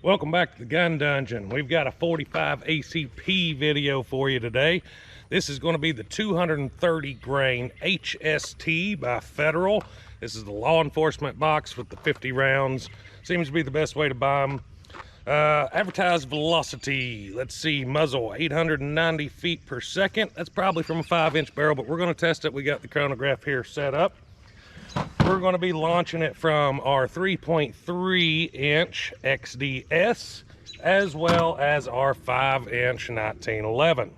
Welcome back to the gun dungeon. We've got a 45 ACP video for you today. This is going to be the 230 grain HST by Federal. This is the law enforcement box with the 50 rounds. Seems to be the best way to buy them. Advertised velocity, let's see, muzzle 890 feet per second. That's probably from a 5-inch barrel, but we're going to test it. We got the chronograph here set up. We're going to be launching it from our 3.3 inch XDS as well as our 5-inch 1911.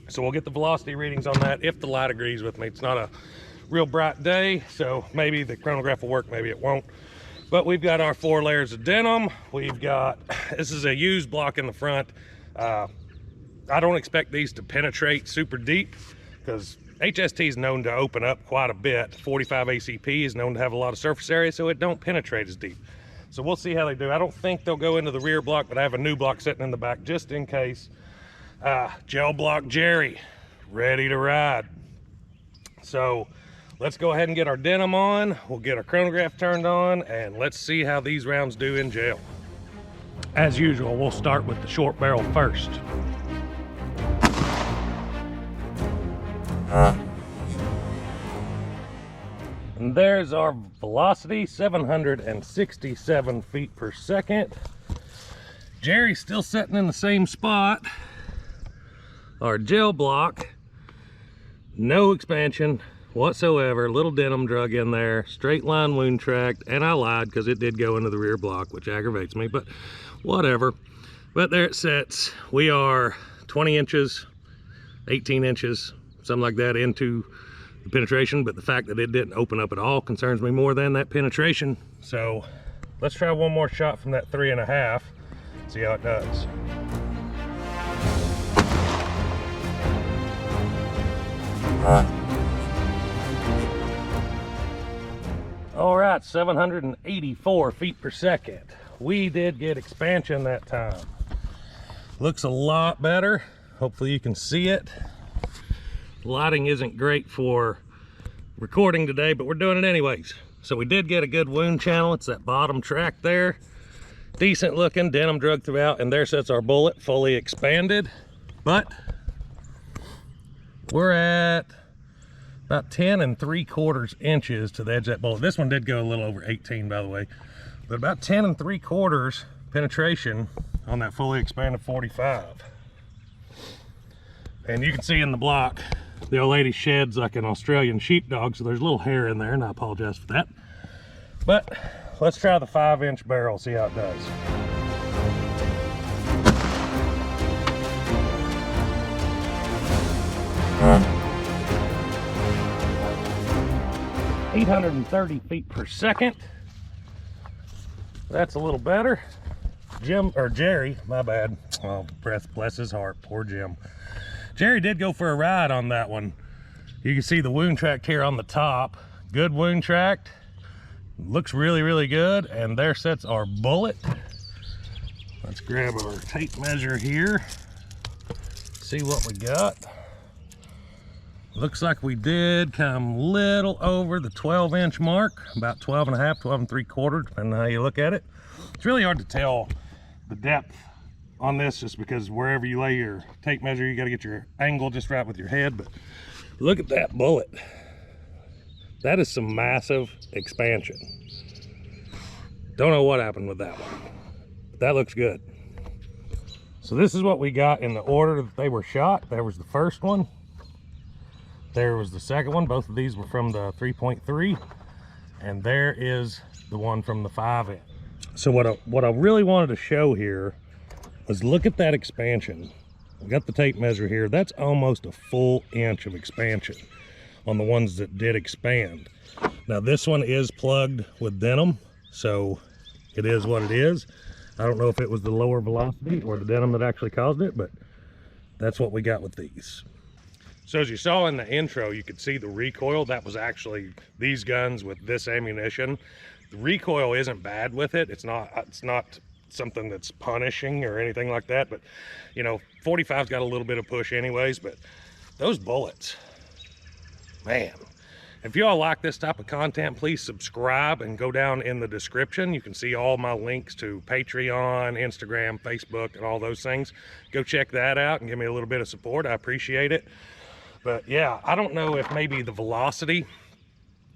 So we'll get the velocity readings on that if the light agrees with me. It's not a real bright day, so maybe the chronograph will work, maybe it won't. But we've got our 4 layers of denim. We've got, this is a used block in the front. I don't expect these to penetrate super deep because HST is known to open up quite a bit. 45 ACP is known to have a lot of surface area, so it don't penetrate as deep. So we'll see how they do. I don't think they'll go into the rear block, but I have a new block sitting in the back just in case. Gel block Jerry, ready to ride. So let's go ahead and get our denim on. We'll get our chronograph turned on, and let's see how these rounds do in gel. As usual, we'll start with the short barrel first. And there's our velocity, 767 feet per second. Jerry's still sitting in the same spot. Our gel block, no expansion whatsoever. Little denim drug in there, straight line wound tracked, and I lied because it did go into the rear block, which aggravates me, but whatever. But there it sits. We are 20 inches, 18 inches, something like that into the penetration, but the fact that it didn't open up at all concerns me more than that penetration. So let's try one more shot from that 3.5, see how it does. All right, 784 feet per second. We did get expansion that time. Looks a lot better. Hopefully you can see it. Lighting isn't great for recording today, but we're doing it anyways. So we did get a good wound channel. It's that bottom track there. Decent looking, denim drug throughout, and there sits our bullet fully expanded. But we're at about 10 3/4 inches to the edge of that bullet. This one did go a little over 18, by the way, but about 10 3/4 penetration on that fully expanded 45. And you can see in the block, the old lady sheds like an Australian sheepdog, so there's a little hair in there, and I apologize for that. But let's try the 5-inch barrel, see how it does. .830 feet per second. That's a little better. Jerry, my bad. Oh, bless his heart, poor Jim. Jerry did go for a ride on that one. You can see the wound tracked here on the top. Good wound tracked. Looks really, really good. And there sits our bullet. Let's grab our tape measure here. See what we got. Looks like we did come a little over the 12-inch mark, about 12.5, 12 3/4, depending on how you look at it. It's really hard to tell the depth on this just because wherever you lay your tape measure, you got to get your angle just right with your head. But look at that bullet. That is some massive expansion. Don't know what happened with that one, but that looks good. So this is what we got in the order that they were shot. There was the first one. There was the second one. Both of these were from the 3.3, and there is the one from the 5-inch. So what I really wanted to show here was look at that expansion. We got the tape measure here. That's almost a full inch of expansion on the ones that did expand. Now this one is plugged with denim, so it is what it is. I don't know if it was the lower velocity or the denim that actually caused it, but that's what we got with these. So as you saw in the intro, you could see the recoil. That was actually these guns with this ammunition. The recoil isn't bad with it. It's not something that's punishing or anything like that, but you know, 45's got a little bit of push anyways. But those bullets, man, If y'all like this type of content, please subscribe and go down in the description. You can see all my links to Patreon, Instagram, Facebook, and all those things. Go check that out and give me a little bit of support. I appreciate it. But yeah, I don't know if maybe the velocity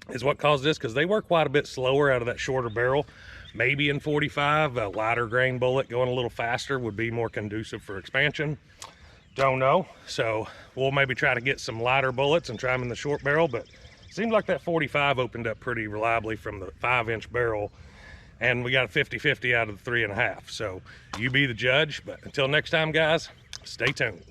is what caused this, because they were quite a bit slower out of that shorter barrel. Maybe in 45, a lighter grain bullet going a little faster would be more conducive for expansion. Don't know. So we'll maybe try to get some lighter bullets and try them in the short barrel, but it seems like that 45 opened up pretty reliably from the 5-inch barrel, and we got a 50-50 out of the 3.5. So you be the judge, but until next time, guys, stay tuned.